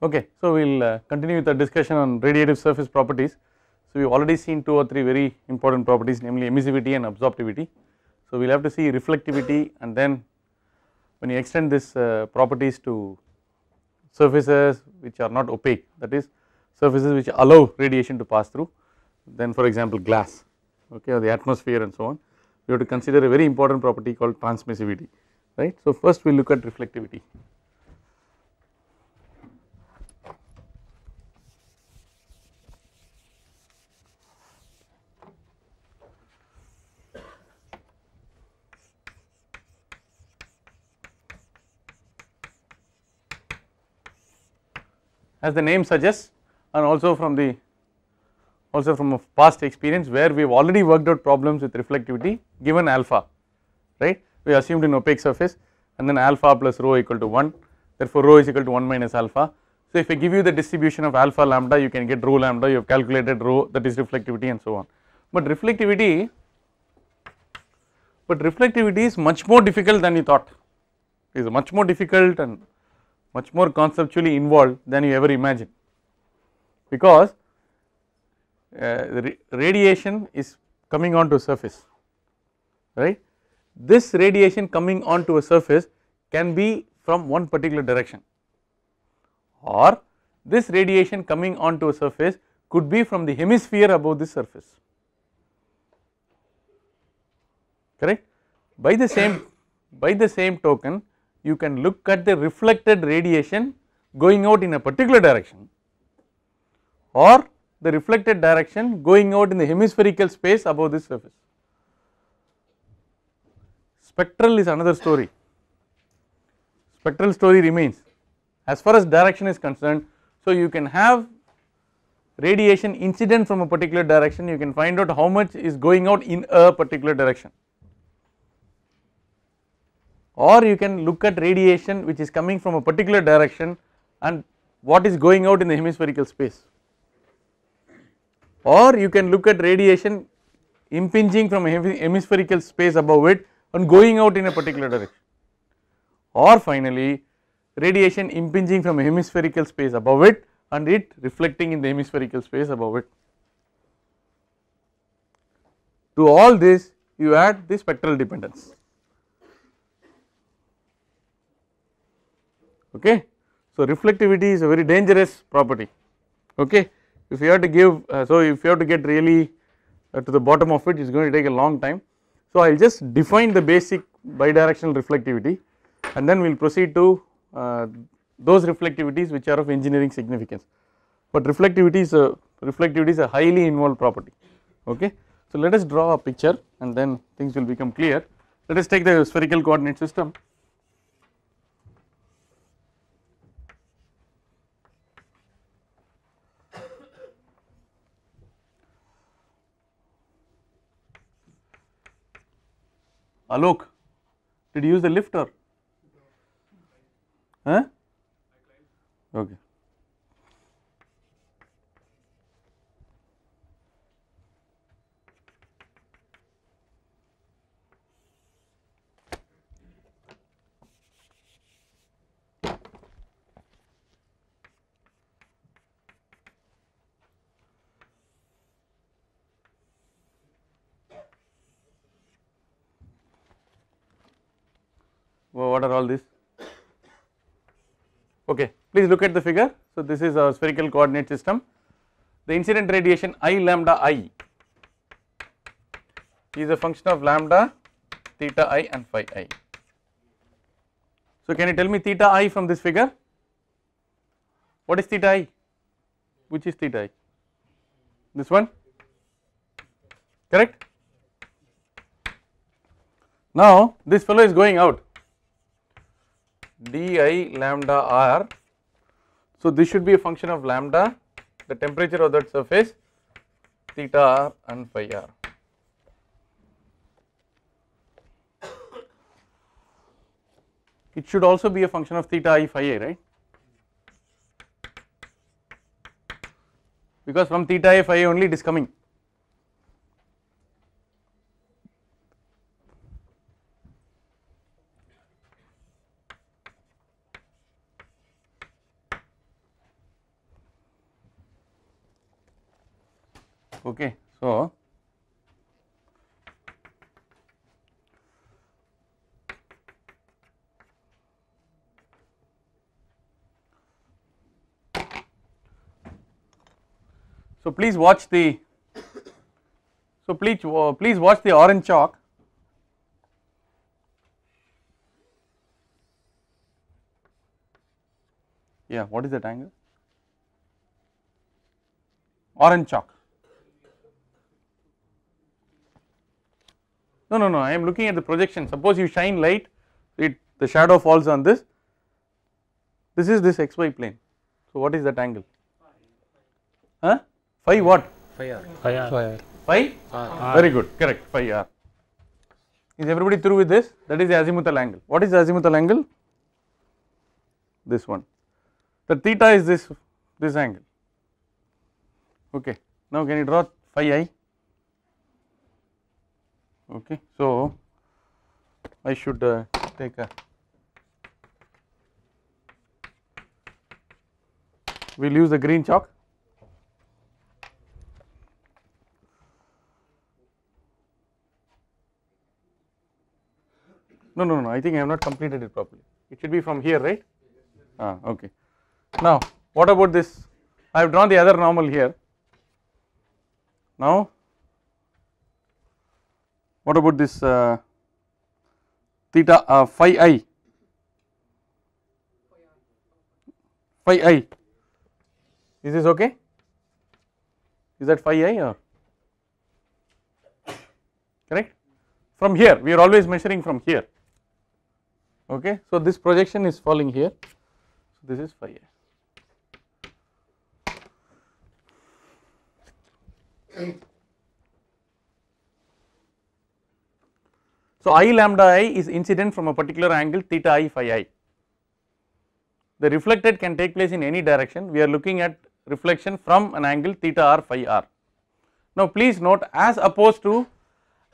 Okay, so we will continue with the discussion on radiative surface properties. So we have already seen 2 or 3 very important properties, namely emissivity and absorptivity. So we will have to see reflectivity, and then when you extend this properties to surfaces which are not opaque, that is surfaces which allow radiation to pass through, then for example glass, okay, or the atmosphere and so on, we have to consider a very important property called transmissivity, right. So first we will look at reflectivity. As the name suggests, and also from a past experience where we have already worked out problems with reflectivity given alpha, right. We assumed an opaque surface and then alpha plus rho equal to 1, therefore rho is equal to 1 minus alpha. So if I give you the distribution of alpha lambda, you can get rho lambda, you have calculated rho, that is reflectivity and so on. But reflectivity is much more difficult than you thought. It is much more difficult and much more conceptually involved than you ever imagined, because the radiation is coming onto a surface, right. This radiation coming onto a surface can be from one particular direction, or this radiation coming onto a surface could be from the hemisphere above this surface, correct. By the same token, you can look at the reflected radiation going out in a particular direction, or the reflected direction going out in the hemispherical space above this surface. Spectral is another story. Spectral story remains as far as direction is concerned. So you can have radiation incident from a particular direction, you can find out how much is going out in a particular direction, or you can look at radiation which is coming from a particular direction and what is going out in the hemispherical space, or you can look at radiation impinging from a hemispherical space above it and going out in a particular direction, or finally radiation impinging from a hemispherical space above it and it reflecting in the hemispherical space above it. To all this you add the spectral dependence, okay. So reflectivity is a very dangerous property, okay. If you have to give, so if you have to get really to the bottom of it, it is going to take a long time. So I will just define the basic bidirectional reflectivity, and then we will proceed to those reflectivities which are of engineering significance. But reflectivity is a highly involved property, okay. So let us draw a picture and then things will become clear. Let us take the spherical coordinate system. Alok, did you use the lift or? Huh? Okay. What are all these? Okay, please look at the figure. So this is our spherical coordinate system. The incident radiation I lambda I is a function of lambda, theta I and phi I. So can you tell me theta I from this figure? What is theta I? Which is theta I? This one? Correct? Now this fellow is going out, di lambda r. So this should be a function of lambda, the temperature of that surface, theta r and phi r. It should also be a function of theta I phi a, right? Because from theta I phi a only it is coming. Okay, so please watch the please watch the orange chalk. Yeah, what is that angle? Orange chalk. No, I am looking at the projection. Suppose you shine light, the shadow falls on this. This is this xy plane. So what is that angle? Huh? Phi what? Phi r. Phi? Very good, correct, phi r. Is everybody through with this? That is the azimuthal angle. What is the azimuthal angle? This one. The theta is this angle. Okay. Now can you draw phi I? Okay. So I should take a. We'll use the green chalk. No, I think I have not completed it properly. It should be from here, right? Okay. Now, what about this? I have drawn the other normal here. Now, what about this theta phi I? Phi I. Is this okay? Is that phi I or? Correct? From here, we are always measuring from here. Okay, so this projection is falling here. So this is phi I. So I lambda I is incident from a particular angle theta I phi I. The reflected can take place in any direction. We are looking at reflection from an angle theta r phi r. Now please note, as opposed to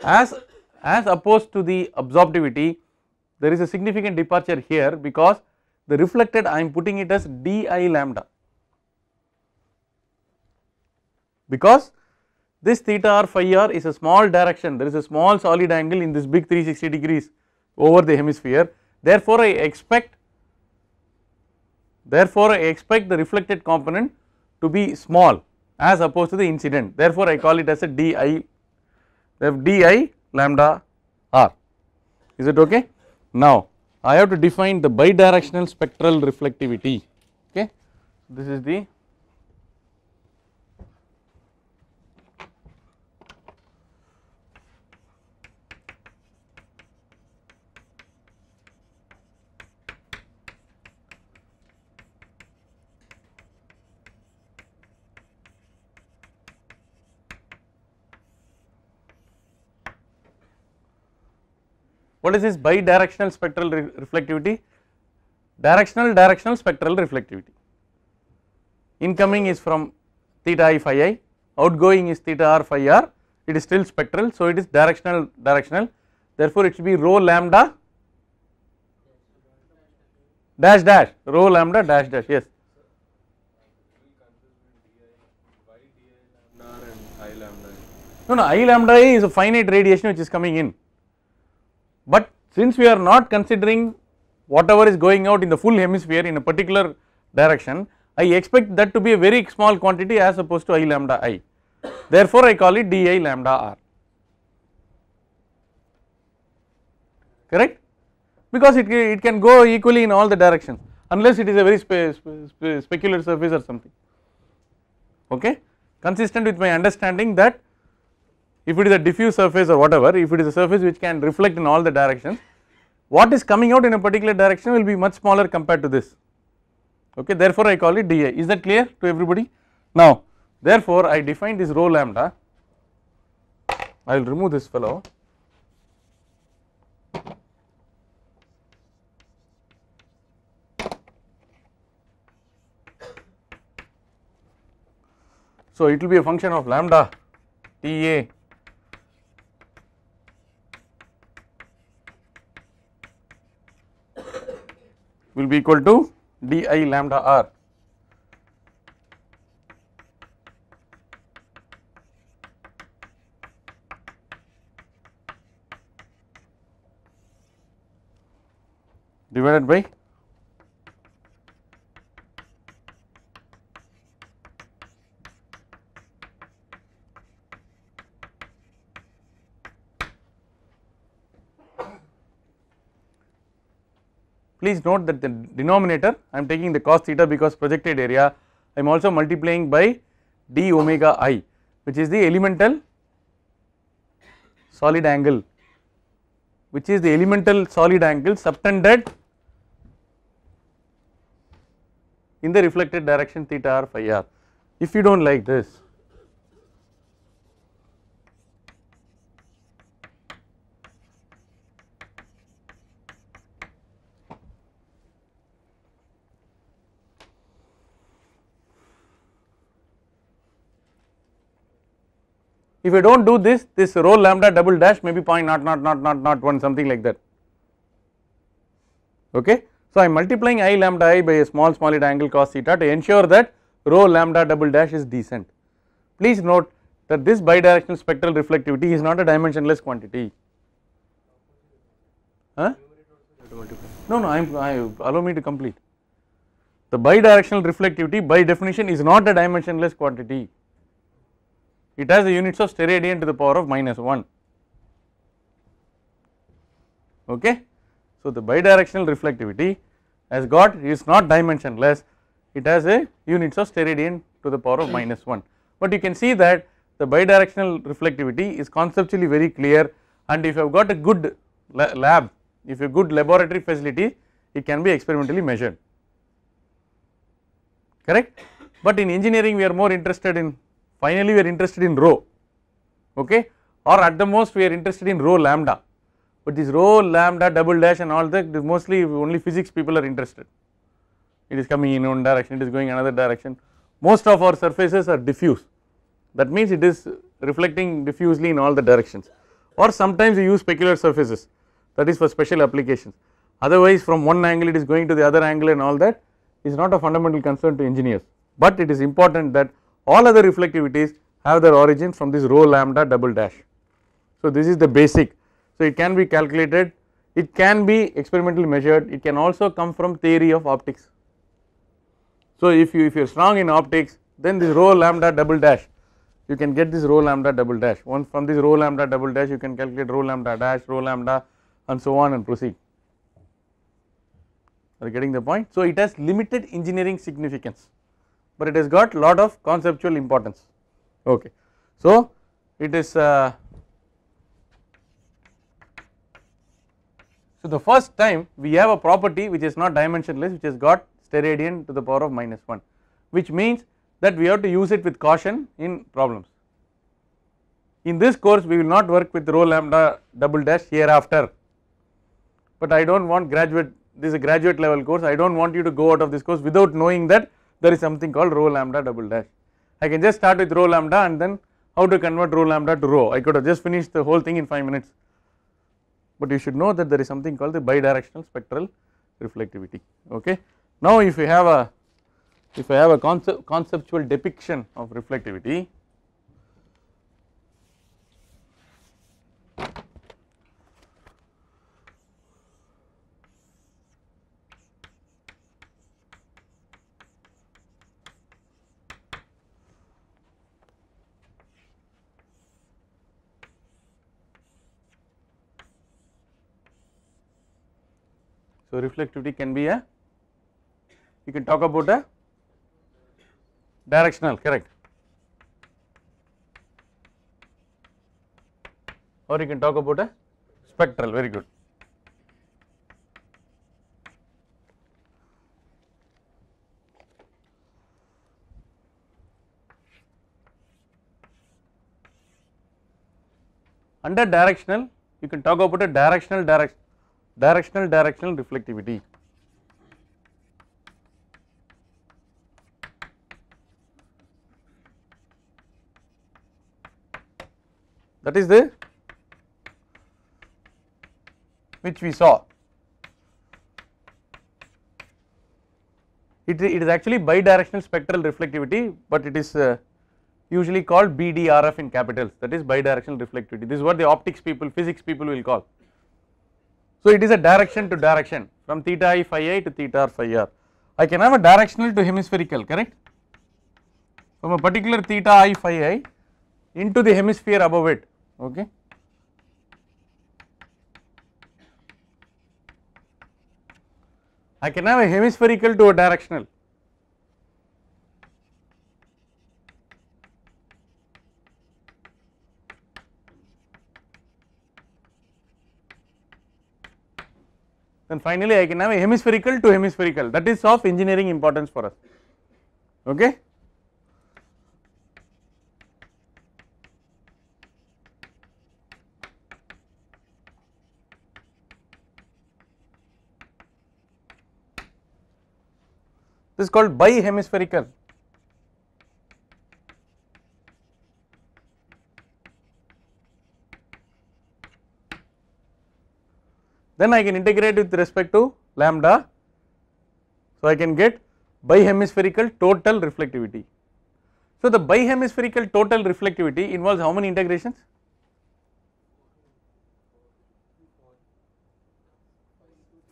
the absorptivity, there is a significant departure here, because the reflected I am putting it as di lambda, because this theta r phi r is a small direction, there is a small solid angle in this big 360 degrees over the hemisphere. Therefore I expect the reflected component to be small as opposed to the incident. Therefore I call it as a di lambda r. Is it okay? Now I have to define the bidirectional spectral reflectivity. Okay, this is the what is this bidirectional spectral reflectivity? Directional spectral reflectivity. Incoming is from theta I phi I, outgoing is theta r phi r, it is still spectral, so it is directional. Therefore it should be rho lambda dash dash, rho lambda dash dash, yes. No, I lambda I is a finite radiation which is coming in. But since we are not considering whatever is going out in the full hemisphere in a particular direction, I expect that to be a very small quantity as opposed to I lambda I. Therefore I call it di lambda r. Correct? Because it can go equally in all the directions, unless it is a very specular surface or something. Okay? Consistent with my understanding that if it is a diffuse surface or whatever, if it is a surface which can reflect in all the directions, what is coming out in a particular direction will be much smaller compared to this. Okay, therefore I call it di. Is that clear to everybody? Now therefore I define this rho lambda. I will remove this fellow. So it will be a function of lambda Ta will be equal to di lambda r. divided by please note that the denominator I am taking the cos theta because projected area, I am also multiplying by d omega I, which is the elemental solid angle, which is the elemental solid angle subtended in the reflected direction theta r phi r. If you do not like this, if I do not do this, this rho lambda double dash may be 0.00001 something like that, okay. So I am multiplying I lambda I by a small solid angle cos theta to ensure that rho lambda double dash is decent. Please note that this bidirectional spectral reflectivity is not a dimensionless quantity. Huh? No, allow me to complete. The bidirectional reflectivity by definition is not a dimensionless quantity. It has the units of steradian to the power of -1, okay. So the bidirectional reflectivity has got is not dimensionless, it has a units of steradian to the power of -1, but you can see that the bidirectional reflectivity is conceptually very clear, and if you have got a good lab, if you have good laboratory facility, it can be experimentally measured, correct. But in engineering we are more interested in, finally we are interested in rho, okay, or at the most we are interested in rho lambda, but this rho lambda double dash and all that, mostly only physics people are interested. It is coming in one direction, it is going another direction. Most of our surfaces are diffuse, that means it is reflecting diffusely in all the directions, or sometimes we use specular surfaces, that is for special applications. Otherwise from one angle it is going to the other angle and all that is not a fundamental concern to engineers, but it is important that all other reflectivities have their origin from this rho lambda double dash. So this is the basic, so it can be calculated, it can be experimentally measured, it can also come from theory of optics. So if you are strong in optics, then this rho lambda double dash, you can get this rho lambda double dash, one from this rho lambda double dash you can calculate rho lambda dash, rho lambda and so on and proceed. Are you getting the point? So it has limited engineering significance, but it has got lot of conceptual importance, okay. So it is so the first time we have a property which is not dimensionless, which has got steradian to the power of -1, which means that we have to use it with caution in problems. In this course we will not work with rho lambda double dash hereafter, but I do not want graduate, this is a graduate level course, I do not want you to go out of this course without knowing that there is something called rho lambda double dash. I can just start with rho lambda and then how to convert rho lambda to rho, I could have just finished the whole thing in 5 minutes, but you should know that there is something called the bidirectional spectral reflectivity, okay. Now if you have a conceptual depiction of reflectivity, so reflectivity can be a, you can talk about a directional, correct, or you can talk about a spectral, very good. Under directional you can talk about a directional reflectivity. That is the which we saw. It is actually bidirectional spectral reflectivity, but it is usually called BDRF in capitals, that is bidirectional reflectivity. This is what the optics people, physics people will call. So it is a direction to direction from theta I phi I to theta r phi r. I can have a directional to hemispherical, correct, from a particular theta I phi I into the hemisphere above it, okay. I can have a hemispherical to a directional. Then finally I can have a hemispherical to hemispherical, that is of engineering importance for us, okay. This is called bihemispherical. Then I can integrate with respect to lambda. So I can get bihemispherical total reflectivity. So the bihemispherical total reflectivity involves how many integrations?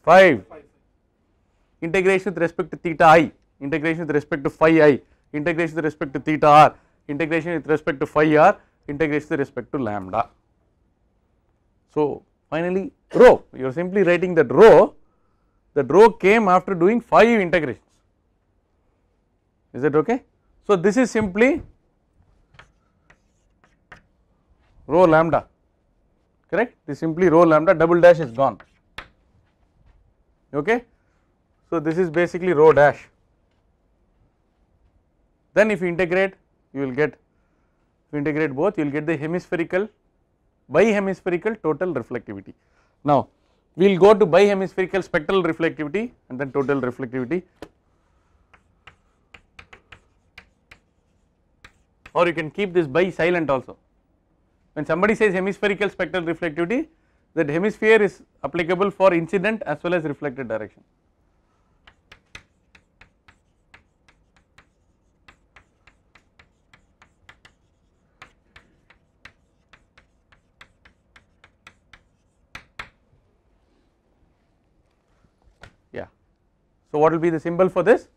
Five. Integration with respect to theta I, integration with respect to phi I, integration with respect to theta r, integration with respect to phi r, integration with respect to lambda. So finally rho, you are simply writing that rho came after doing 5 integrations, is that okay. So this is simply rho lambda, correct, this is simply rho lambda, double dash is gone, okay. So this is basically rho dash. Then if you integrate, you will get, if you integrate both, you will get the hemispherical, bihemispherical total reflectivity. Now we will go to bihemispherical spectral reflectivity and then total reflectivity, or you can keep this bi silent also. When somebody says hemispherical spectral reflectivity, that hemisphere is applicable for incident as well as reflected direction. Yeah. So what will be the symbol for this?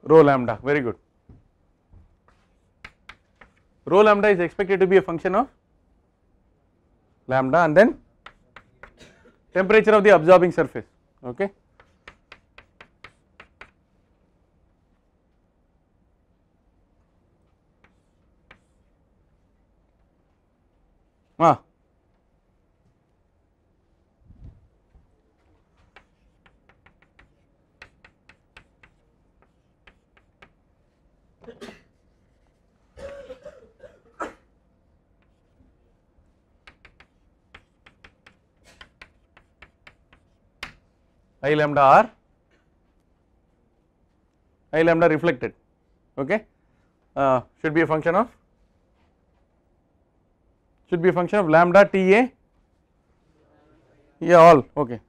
Rho lambda, very good. Rho lambda is expected to be a function of lambda and then temperature of the absorbing surface, okay. I lambda r, I lambda reflected, okay, should be a function of lambda T A, yeah, all, okay.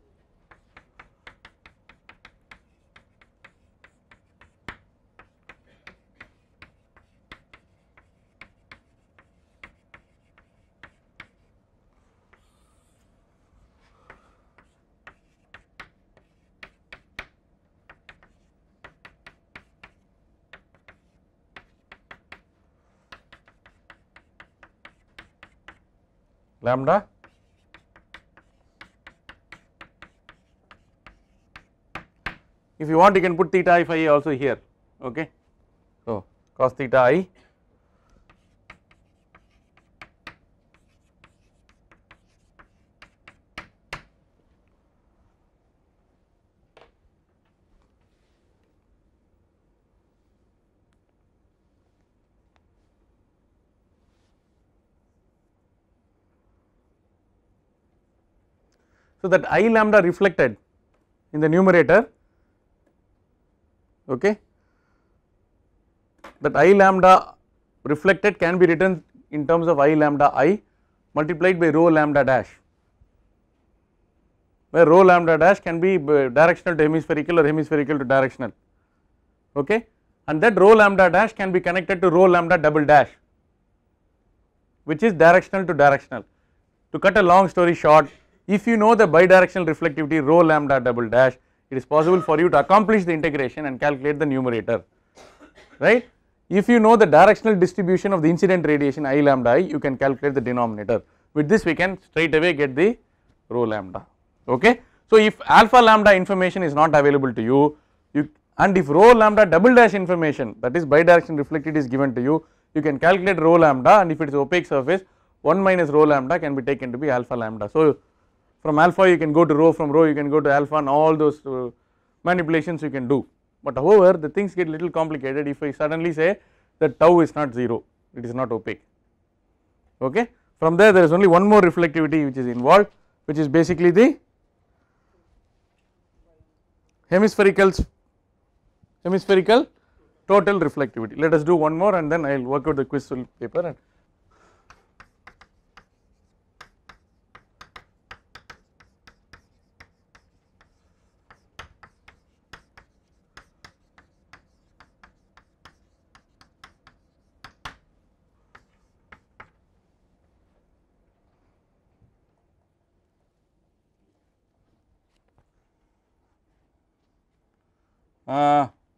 Lambda if you want you can put theta I phi also here, okay. So cos theta I so that I lambda reflected in the numerator, okay, that I lambda reflected can be written in terms of I lambda I multiplied by rho lambda dash, where rho lambda dash can be directional to hemispherical or hemispherical to directional, okay, and that rho lambda dash can be connected to rho lambda double dash, which is directional to directional. to cut a long story short, if you know the bidirectional reflectivity rho lambda double dash, it is possible for you to accomplish the integration and calculate the numerator, right. If you know the directional distribution of the incident radiation I lambda I, you can calculate the denominator. With this we can straight away get the rho lambda, okay. So if alpha lambda information is not available to you, and if rho lambda double dash information, that is bidirectional reflectivity, is given to you, you can calculate rho lambda, and if it is opaque surface, 1 minus rho lambda can be taken to be alpha lambda. So from alpha you can go to rho, from rho you can go to alpha, and all those manipulations you can do. But however, the things get little complicated if I suddenly say that tau is not 0, it is not opaque, okay. From there is only one more reflectivity which is involved, which is basically the hemispherical total reflectivity. Let us do one more and then I will work out the quiz paper.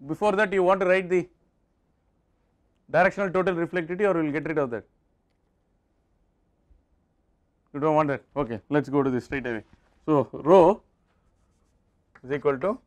Before that, you want to write the directional total reflectivity, or we will get rid of that? You do not want that, okay. Let us go to this straight away. So rho is equal to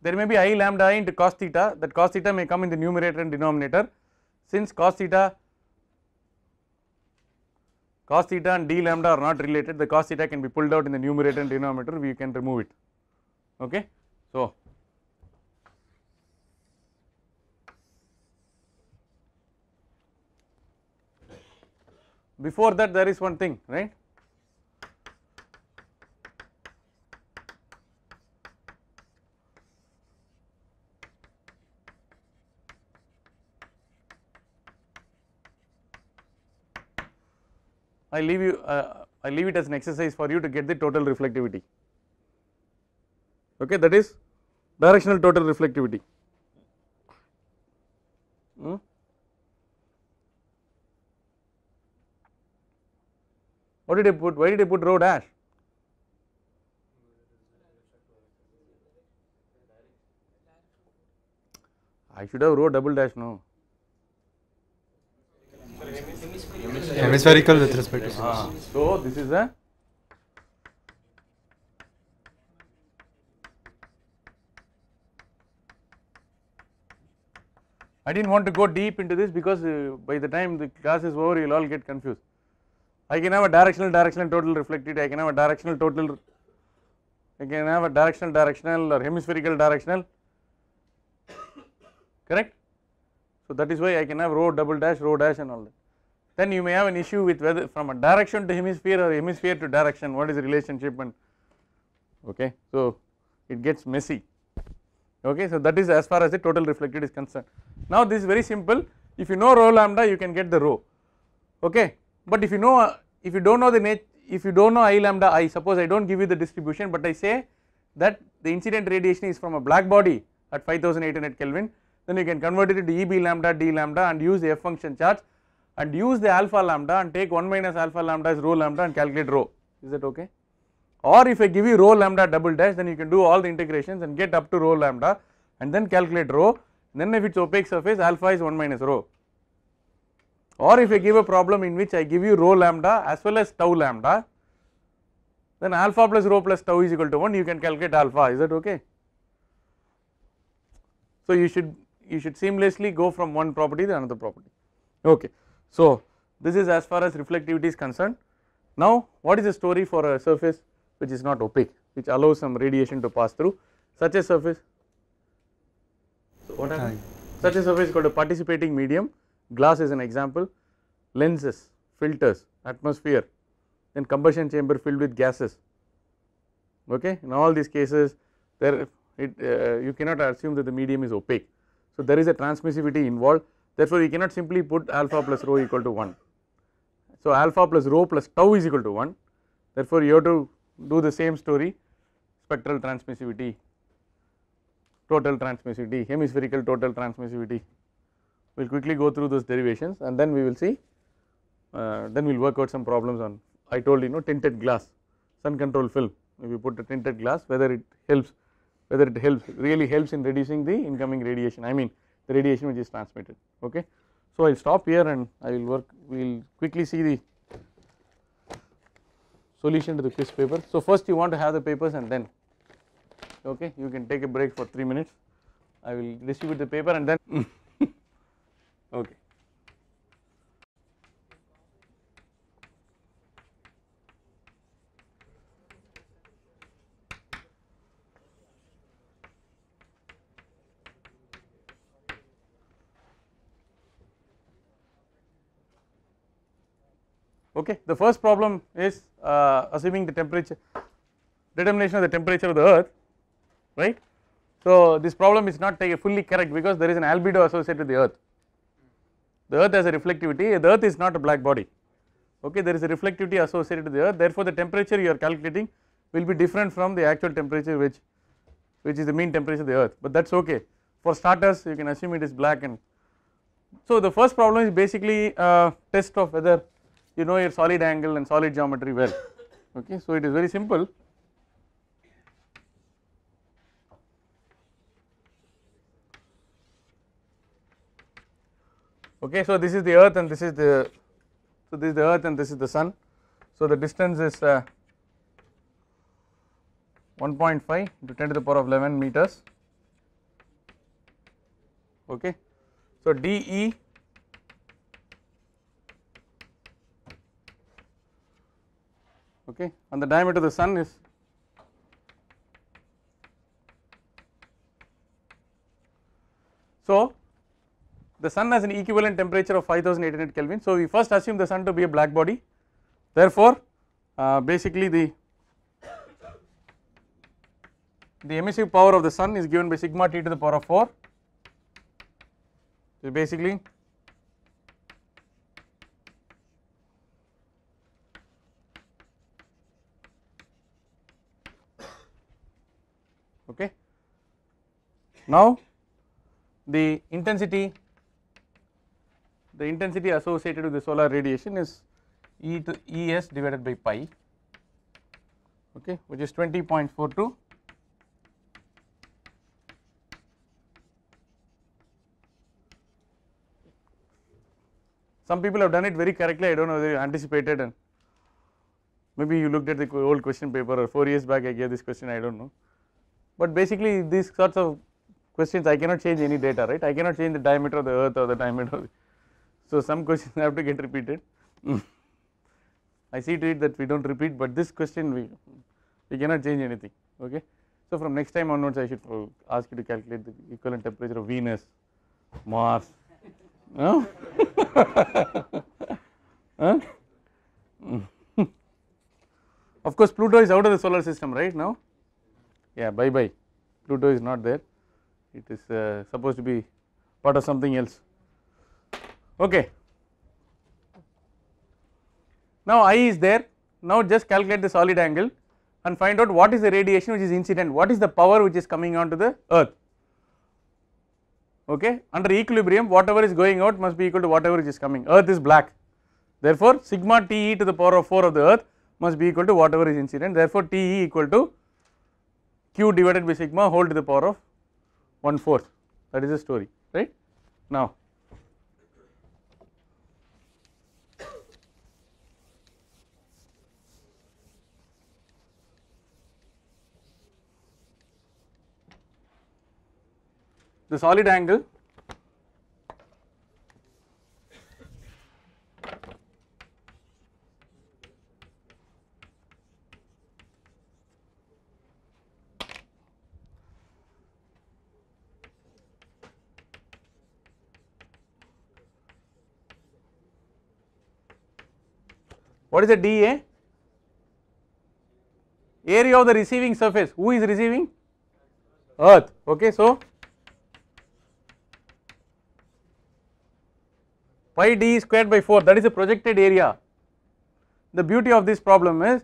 there may be I lambda I into cos theta, that cos theta may come in the numerator and denominator. Since cos theta and d lambda are not related, the cos theta can be pulled out in the numerator and denominator, we can remove it, okay. So before that there is one thing, right. I leave it as an exercise for you to get the total reflectivity, okay, that is directional total reflectivity. What did I put? Why did I put rho dash? I should have rho double dash, no. Hemispherical with respect to source. So this is a I did not want to go deep into this because by the time the class is over you will all get confused. I can have a directional total reflectivity, I can have a directional directional or hemispherical directional, correct. So that is why I can have rho double dash, rho dash and all that. Then you may have an issue with whether from a direction to hemisphere or hemisphere to direction, what is the relationship, and okay, so it gets messy, okay. So that is as far as the total reflected is concerned. Now this is very simple, if you know rho lambda you can get the rho, okay. But if you know, if you do not know if you do not know I lambda I, suppose I do not give you the distribution, but I say that the incident radiation is from a black body at 5800 Kelvin, then you can convert it into EB lambda d lambda and use the F function charge and use the alpha lambda and take 1 minus alpha lambda as rho lambda and calculate rho, is that okay. Or if I give you rho lambda double dash, then you can do all the integrations and get up to rho lambda and then calculate rho, then if it is opaque surface alpha is 1 minus rho. Or if I give a problem in which I give you rho lambda as well as tau lambda, then alpha plus rho plus tau is equal to 1, you can calculate alpha, is that okay. So you should seamlessly go from one property to another property, okay. So this is as far as reflectivity is concerned. Now what is the story for a surface which is not opaque, which allows some radiation to pass through? Such a surface, so what happens? Such a surface is called a participating medium. Glass is an example, lenses, filters, atmosphere, then combustion chamber filled with gases, okay. In all these cases you cannot assume that the medium is opaque. So there is a transmissivity involved, therefore you cannot simply put alpha plus rho equal to 1, So alpha plus rho plus tau is equal to 1, therefore you have to do the same story, spectral transmissivity, total transmissivity, hemispherical total transmissivity. We will quickly go through those derivations and then we will see, then we will work out some problems on, I told you, tinted glass, sun control film, if you put a tinted glass, whether it really helps in reducing the incoming radiation, I mean the radiation which is transmitted. Okay. So I will stop here and I will we will quickly see the solution to the quiz paper. So first you want to have the papers and then, okay, you can take a break for 3 minutes, I will distribute the paper and then okay. Okay, the first problem is assuming the temperature, determination of the temperature of the earth, right. So this problem is not fully correct because there is an albedo associated with the earth. The earth has a reflectivity, the earth is not a black body, okay, there is a reflectivity associated with the earth, therefore the temperature you are calculating will be different from the actual temperature which is the mean temperature of the earth, but that is okay. For starters you can assume it is black. And so the first problem is basically a test of whether you know your solid angle and solid geometry well, okay. So it is very simple. Okay, so this is the earth and this is the, so this is the earth and this is the sun. So the distance is 1.5 into 10 to the power of 11 meters, okay. So dE okay, and the diameter of the sun is so the sun has an equivalent temperature of 5800 Kelvin. So we first assume the sun to be a black body, therefore basically the emissive power of the sun is given by sigma T to the power of 4, so basically okay. Now the intensity associated with the solar radiation is E to ES divided by pi, okay, which is 20.42 . Some people have done it very correctly, I do not know whether you anticipated, and maybe you looked at the old question paper or 4 years back I gave this question, I do not know, but basically these sorts of questions I cannot change any data, right, I cannot change the diameter of the earth or the diameter of the, so some questions have to get repeated. I see to it that we do not repeat, but this question we cannot change anything, okay. So from next time onwards I should ask you to calculate the equivalent temperature of Venus, Mars, huh? Huh? Of course Pluto is out of the solar system right now, yeah, bye bye, Pluto is not there, it is supposed to be part of something else, okay. Now I is there, now just calculate the solid angle and find out what is the radiation which is incident, what is the power which is coming onto the earth, okay. Under equilibrium whatever is going out must be equal to whatever is coming, earth is black, therefore sigma TE to the power of 4 of the earth must be equal to whatever is incident, therefore TE equal to Q divided by sigma whole to the power of 1/4, that is the story, right. Now the solid angle what is the dA? Area of the receiving surface, who is receiving? Earth, okay. So pi d squared by 4, that is the projected area, the beauty of this problem is,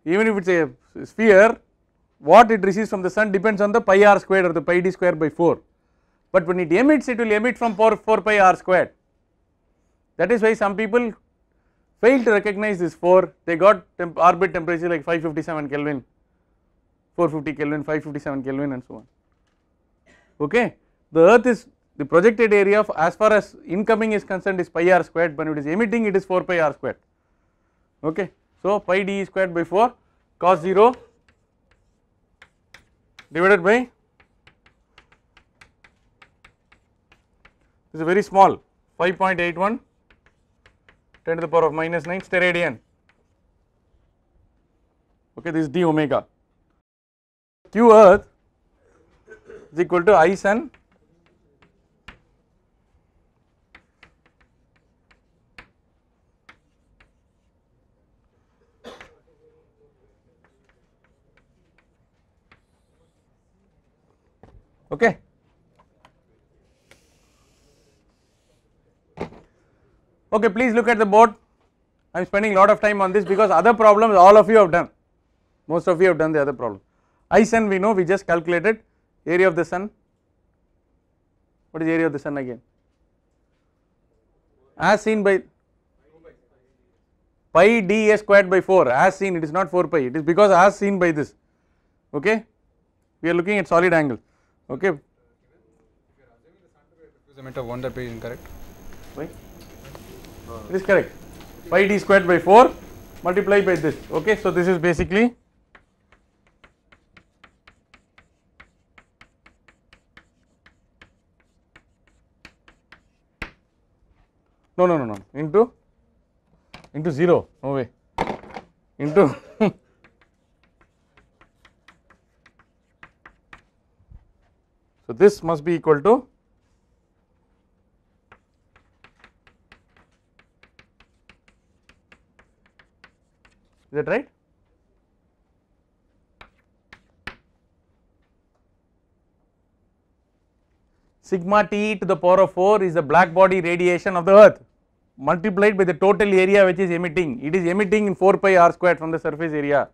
even if it is a sphere, what it receives from the sun depends on the pi r squared or the pi d square by 4, but when it emits, it will emit from 4 pi r squared. That is why some people fail to recognize this 4, they got orbit temperature like 557 Kelvin, 450 Kelvin, 557 Kelvin and so on. Okay. The earth is, the projected area of, as far as incoming is concerned, is pi r squared, but when it is emitting it is 4 pi r squared. Okay. So pi d squared by 4 cos 0 divided by, this is very small, 5.81 10 to the power of minus 9 steradian. Okay, this is d omega. Q earth is equal to I sun okay. Okay, please look at the board. I am spending a lot of time on this because other problems all of you have done, most of you have done the other problem. I sun we know, we just calculated area of the sun. What is area of the sun again? As seen by pi d a squared by 4, as seen, it is not 4 pi, it is because as seen by this. Okay, we are looking at solid angle. Okay. If you are assuming the sun to be a diffuse emitter, won't that be incorrect? Why? It is correct. Pi d squared by 4 multiplied by this. Okay, so this is basically no into 0, no way, into so this must be equal to is that right? Sigma T to the power of 4 is the black body radiation of the earth multiplied by the total area which is emitting. It is emitting in 4 pi r squared from the surface area.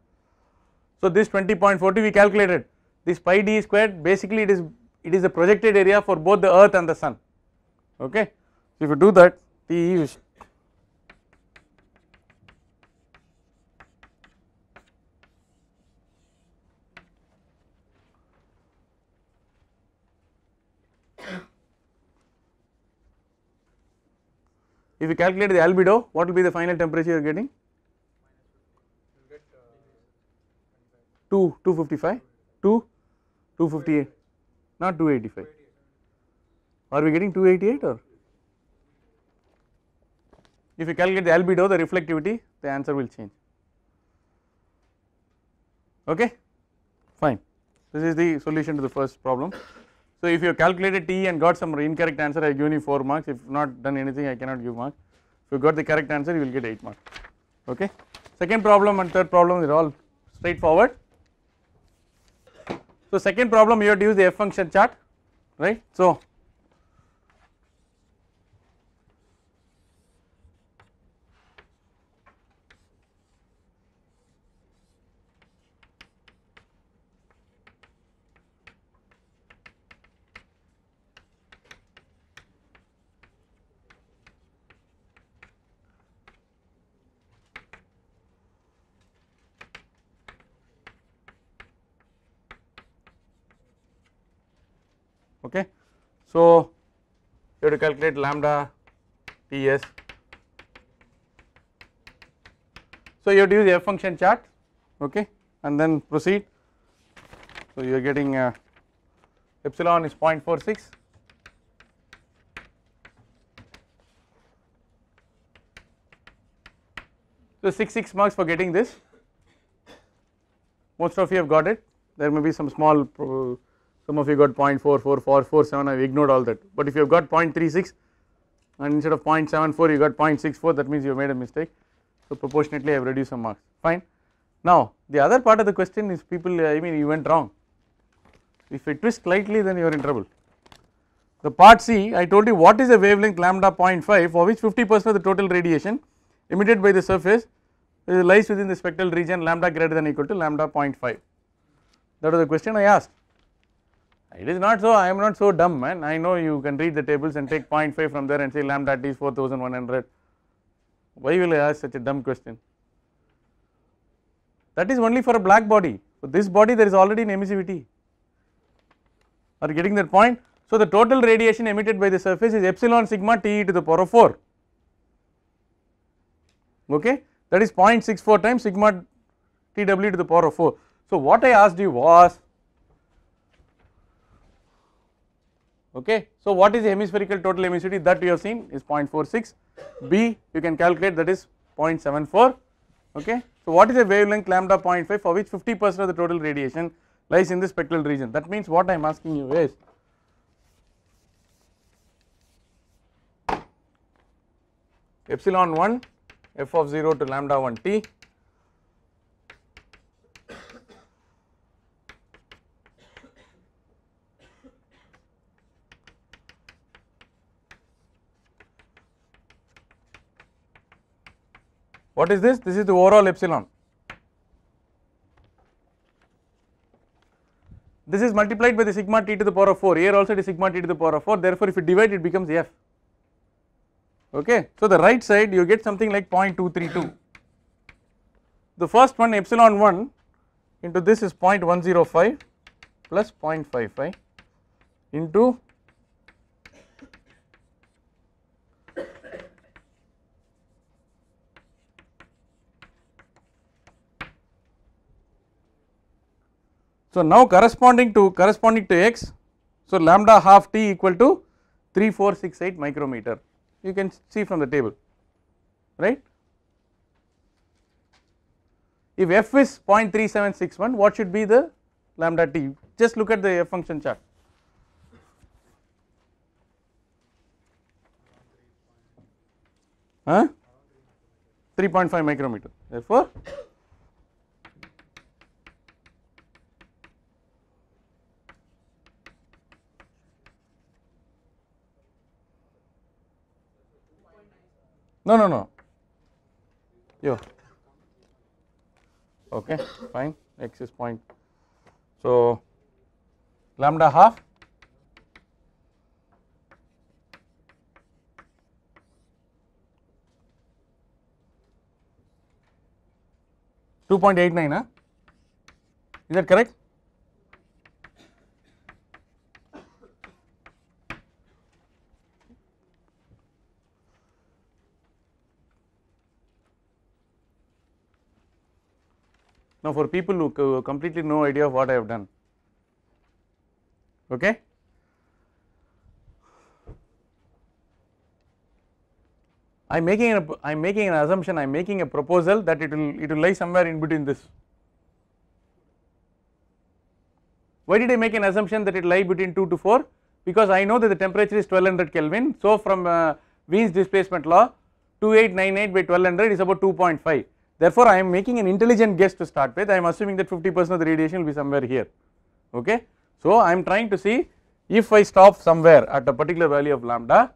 So this 20.40 we calculated, this pi d squared basically it is the projected area for both the earth and the sun. Okay. So if you do that, T is if you calculate the albedo, what will be the final temperature you are getting? 255, 258, not 285. Are we getting 288 or? If you calculate the albedo, the reflectivity, the answer will change. Okay, fine. This is the solution to the first problem. So if you have calculated T and got some incorrect answer, I have given you 4 marks. If not done anything, I cannot give marks. If you got the correct answer, you will get 8 marks. Okay. Second problem and third problem are all straightforward. So second problem you have to use the f function chart, right. So okay. So you have to calculate lambda Ts. So you have to use the f function chart, okay, and then proceed. So you are getting epsilon is 0.46. So 6 marks for getting this. Most of you have got it. There may be some small. Some of you got 0.4447, I have ignored all that, but if you have got 0.36 and instead of 0.74 you got 0.64, that means you have made a mistake. So proportionately I have reduced some marks, fine. Now the other part of the question is people, I mean you went wrong. If you twist slightly then you are in trouble. The part C, I told you what is the wavelength lambda 0.5 for which 50% of the total radiation emitted by the surface lies within the spectral region lambda greater than or equal to lambda 0.5. That was the question I asked. It is not so, I am not so dumb, man. I know you can read the tables and take 0.5 from there and say lambda t is 4100. Why will I ask such a dumb question? That is only for a black body. For this body there is already an emissivity. Are you getting that point? So the total radiation emitted by the surface is epsilon sigma T to the power of 4. Okay, that is 0.64 times sigma TW to the power of 4. So what I asked you was, okay, so what is the hemispherical total emissivity that you have seen is 0.46, B you can calculate, that is 0.74, okay. So what is a wavelength lambda 0.5 for which 50% of the total radiation lies in the spectral region? That means what I am asking you is, epsilon 1 f of 0 to lambda 1 t what is this? This is the overall epsilon. This is multiplied by the sigma t to the power of 4, here also it is sigma t to the power of 4, therefore if you divide it becomes f. Okay. So the right side you get something like 0.232. The first one epsilon 1 into this is 0.105 plus 0.55 into so now corresponding to x, so lambda half t equal to 3468 micrometer, you can see from the table, right. If f is 0.3761, what should be the lambda t? Just look at the f function chart. Huh? 3.5 micrometer, therefore no, yo, okay, fine, x is point, so lambda half (2.89), huh? Is that correct? Now for people who completely no idea of what I have done, okay. I am making an assumption, I am making a proposal that it will lie somewhere in between this. Why did I make an assumption that it lie between 2 to 4? Because I know that the temperature is 1200 Kelvin. So from Wien's displacement law, 2898 by 1200 is about 2.5. Therefore I am making an intelligent guess to start with. I am assuming that 50% of the radiation will be somewhere here, okay. So I am trying to see if I stop somewhere at a particular value of lambda,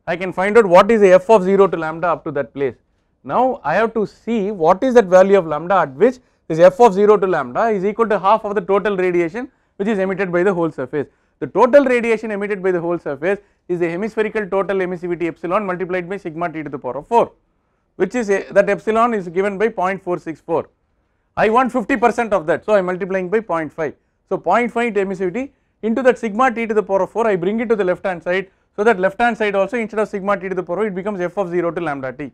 I can find out what is the f of 0 to lambda up to that place. Now I have to see what is that value of lambda at which this f of 0 to lambda is equal to half of the total radiation which is emitted by the whole surface. The total radiation emitted by the whole surface is the hemispherical total emissivity epsilon multiplied by sigma t to the power of 4, which is that epsilon is given by 0.464. I want 50% of that, so I am multiplying by 0.5. So 0.5 emissivity into that sigma t to the power of 4, I bring it to the left hand side, so that left hand side also instead of sigma t to the power it becomes f of 0 to lambda t,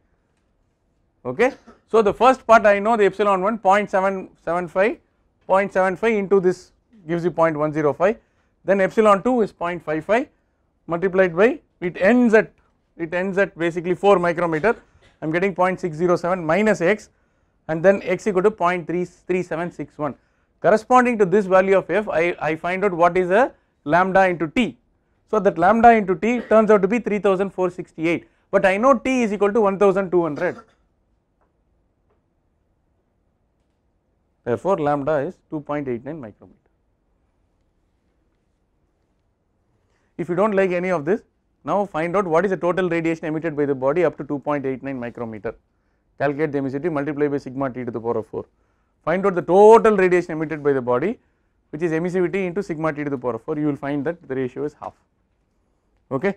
okay. So the first part I know the epsilon 1 0.75 into this gives you 0.105, then epsilon 2 is 0.55 multiplied by, it ends at basically 4 micrometer, I am getting 0.607 minus x, and then x equal to 0.33761. Corresponding to this value of f, I find out what is a lambda into t. So that lambda into t turns out to be 3468, but I know t is equal to 1200. Therefore lambda is 2.89 micrometer. If you do not like any of this, now find out what is the total radiation emitted by the body up to 2.89 micrometer. calculate the emissivity, multiply by sigma T to the power of 4. Find out the total radiation emitted by the body, which is emissivity into sigma T to the power of 4. You will find that the ratio is half. Okay.